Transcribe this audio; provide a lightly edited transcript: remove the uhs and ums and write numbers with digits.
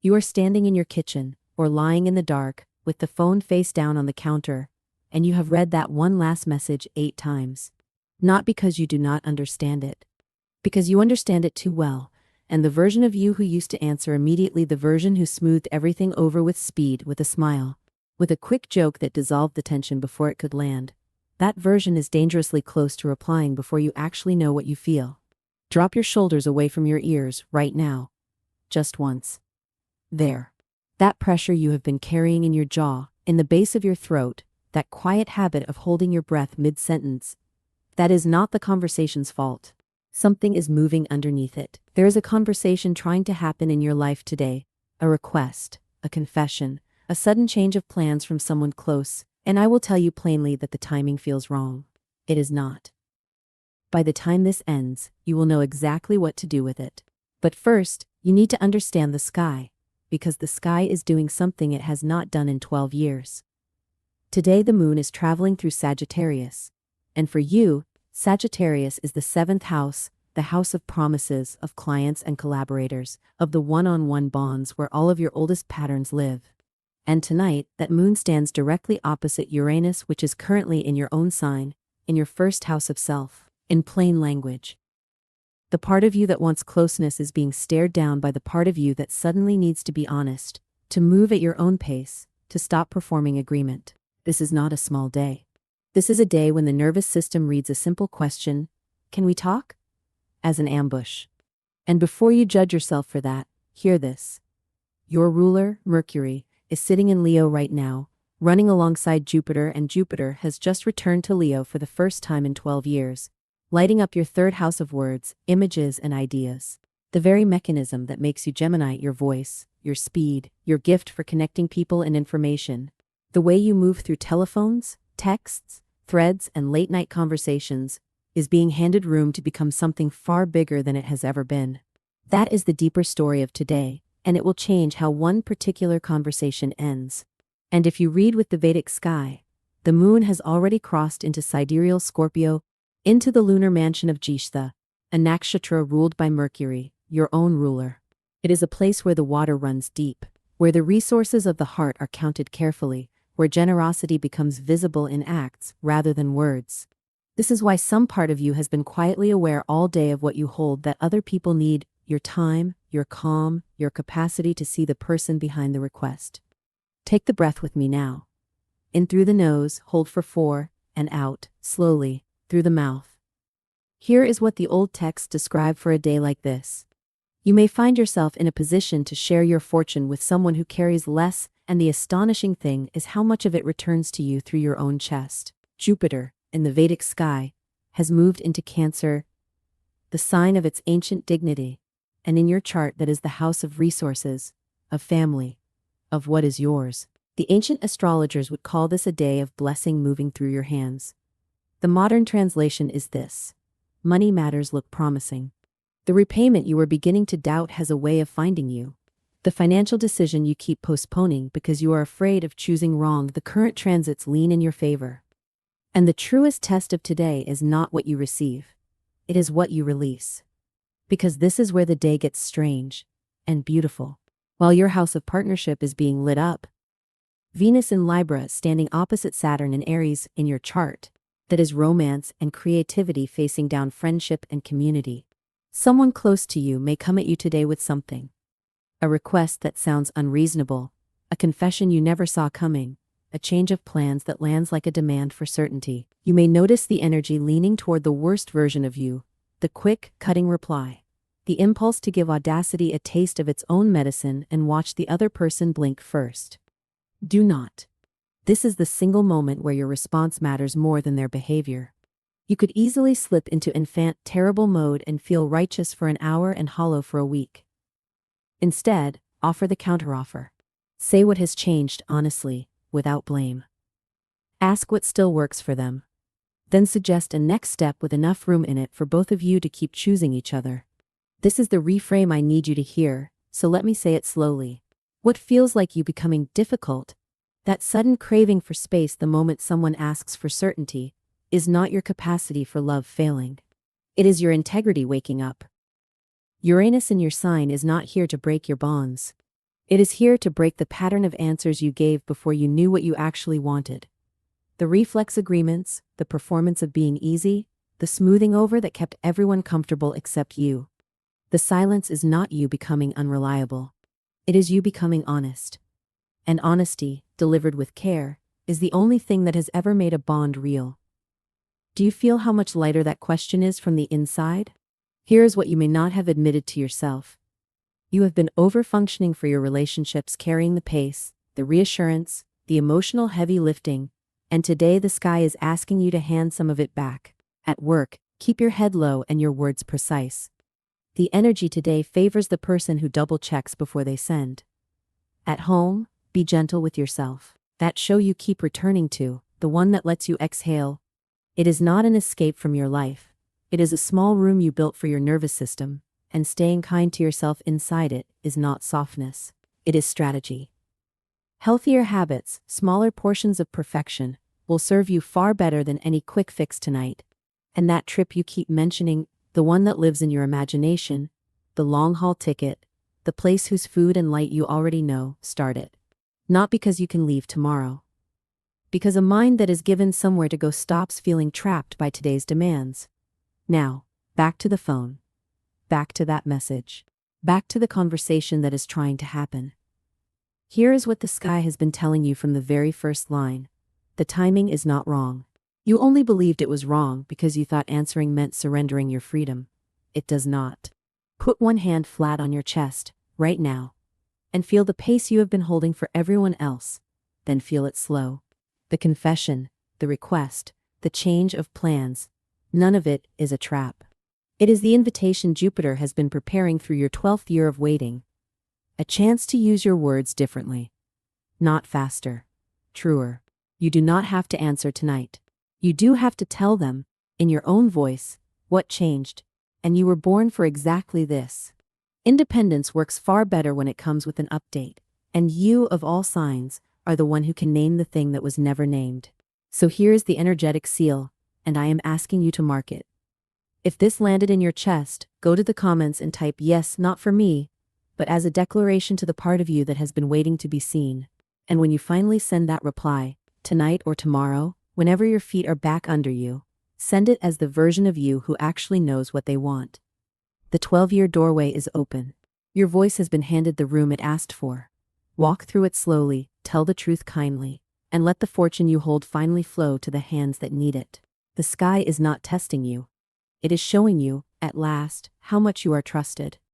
You are standing in your kitchen, or lying in the dark, with the phone face down on the counter, and you have read that one last message 8 times. Not because you do not understand it. Because you understand it too well, and the version of you who used to answer immediately, the version who smoothed everything over with speed, with a smile, with a quick joke that dissolved the tension before it could land, that version is dangerously close to replying before you actually know what you feel. Drop your shoulders away from your ears right now. Just once. There. That pressure you have been carrying in your jaw, in the base of your throat, that quiet habit of holding your breath mid-sentence, that is not the conversation's fault. Something is moving underneath it. There is a conversation trying to happen in your life today, a request, a confession, a sudden change of plans from someone close, and I will tell you plainly that the timing feels wrong. It is not. By the time this ends, you will know exactly what to do with it. But first, you need to understand the sky, because the sky is doing something it has not done in 12 years. Today the moon is traveling through Sagittarius, and for you, Sagittarius is the 7th house, the house of promises, of clients and collaborators, of the one-on-one bonds where all of your oldest patterns live. And tonight, that moon stands directly opposite Uranus, which is currently in your own sign, in your 1st house of self. In plain language, the part of you that wants closeness is being stared down by the part of you that suddenly needs to be honest, to move at your own pace, to stop performing agreement. This is not a small day. This is a day when the nervous system reads a simple question, "Can we talk?" as an ambush. And before you judge yourself for that, hear this. Your ruler, Mercury, is sitting in Leo right now, running alongside Jupiter, and Jupiter has just returned to Leo for the first time in 12 years, lighting up your 3rd house of words, images, and ideas. The very mechanism that makes you Gemini, your voice, your speed, your gift for connecting people and information. The way you move through telephones, texts, threads, and late-night conversations is being handed room to become something far bigger than it has ever been. That is the deeper story of today, and it will change how one particular conversation ends. And if you read with the Vedic sky, the moon has already crossed into sidereal Scorpio, into the lunar mansion of Jyeshtha, a nakshatra ruled by Mercury, your own ruler. It is a place where the water runs deep, where the resources of the heart are counted carefully, where generosity becomes visible in acts rather than words. This is why some part of you has been quietly aware all day of what you hold that other people need: your time, your calm, your capacity to see the person behind the request. Take the breath with me now. In through the nose, hold for 4, and out, slowly, through the mouth. Here is what the old texts describe for a day like this. You may find yourself in a position to share your fortune with someone who carries less, and the astonishing thing is how much of it returns to you through your own chest. Jupiter, in the Vedic sky, has moved into Cancer, the sign of its ancient dignity, and in your chart that is the house of resources, of family, of what is yours. The ancient astrologers would call this a day of blessing moving through your hands. The modern translation is this: money matters look promising. The repayment you were beginning to doubt has a way of finding you. The financial decision you keep postponing because you are afraid of choosing wrong, the current transits lean in your favor. And the truest test of today is not what you receive. It is what you release. Because this is where the day gets strange and beautiful. While your house of partnership is being lit up, Venus in Libra standing opposite Saturn in Aries in your chart, that is romance and creativity facing down friendship and community. Someone close to you may come at you today with something. A request that sounds unreasonable, a confession you never saw coming, a change of plans that lands like a demand for certainty. You may notice the energy leaning toward the worst version of you, the quick, cutting reply, the impulse to give audacity a taste of its own medicine and watch the other person blink first. Do not. This is the single moment where your response matters more than their behavior. You could easily slip into infant terrible mode and feel righteous for an hour and hollow for a week. Instead, offer the counteroffer. Say what has changed honestly, without blame. Ask what still works for them. Then suggest a next step with enough room in it for both of you to keep choosing each other. This is the reframe I need you to hear, so let me say it slowly. What feels like you becoming difficult, that sudden craving for space the moment someone asks for certainty, is not your capacity for love failing. It is your integrity waking up. Uranus in your sign is not here to break your bonds. It is here to break the pattern of answers you gave before you knew what you actually wanted. The reflex agreements, the performance of being easy, the smoothing over that kept everyone comfortable except you. The silence is not you becoming unreliable. It is you becoming honest. And honesty, delivered with care, is the only thing that has ever made a bond real. Do you feel how much lighter that question is from the inside? Here is what you may not have admitted to yourself. You have been over-functioning for your relationships, carrying the pace, the reassurance, the emotional heavy lifting, and today the sky is asking you to hand some of it back. At work, keep your head low and your words precise. The energy today favors the person who double-checks before they send. At home, be gentle with yourself. That show you keep returning to, the one that lets you exhale. It is not an escape from your life. It is a small room you built for your nervous system, and staying kind to yourself inside it is not softness. It is strategy. Healthier habits, smaller portions of perfection, will serve you far better than any quick fix tonight. And that trip you keep mentioning, the one that lives in your imagination, the long-haul ticket, the place whose food and light you already know, start it. Not because you can leave tomorrow. Because a mind that is given somewhere to go stops feeling trapped by today's demands. Now, back to the phone. Back to that message. Back to the conversation that is trying to happen. Here is what the sky has been telling you from the very first line. The timing is not wrong. You only believed it was wrong because you thought answering meant surrendering your freedom. It does not. Put one hand flat on your chest, right now, and feel the pace you have been holding for everyone else. Then feel it slow. The confession, the request, the change of plans, none of it is a trap. It is the invitation Jupiter has been preparing through your 12th year of waiting. A chance to use your words differently. Not faster. Truer. You do not have to answer tonight. You do have to tell them, in your own voice, what changed, and you were born for exactly this. Independence works far better when it comes with an update, and you, of all signs, are the one who can name the thing that was never named. So here is the energetic seal, and I am asking you to mark it. If this landed in your chest, go to the comments and type yes, not for me, but as a declaration to the part of you that has been waiting to be seen. And when you finally send that reply, tonight or tomorrow, whenever your feet are back under you, send it as the version of you who actually knows what they want. The 12-year doorway is open. Your voice has been handed the room it asked for. Walk through it slowly, tell the truth kindly, and let the fortune you hold finally flow to the hands that need it. The sky is not testing you. It is showing you, at last, how much you are trusted.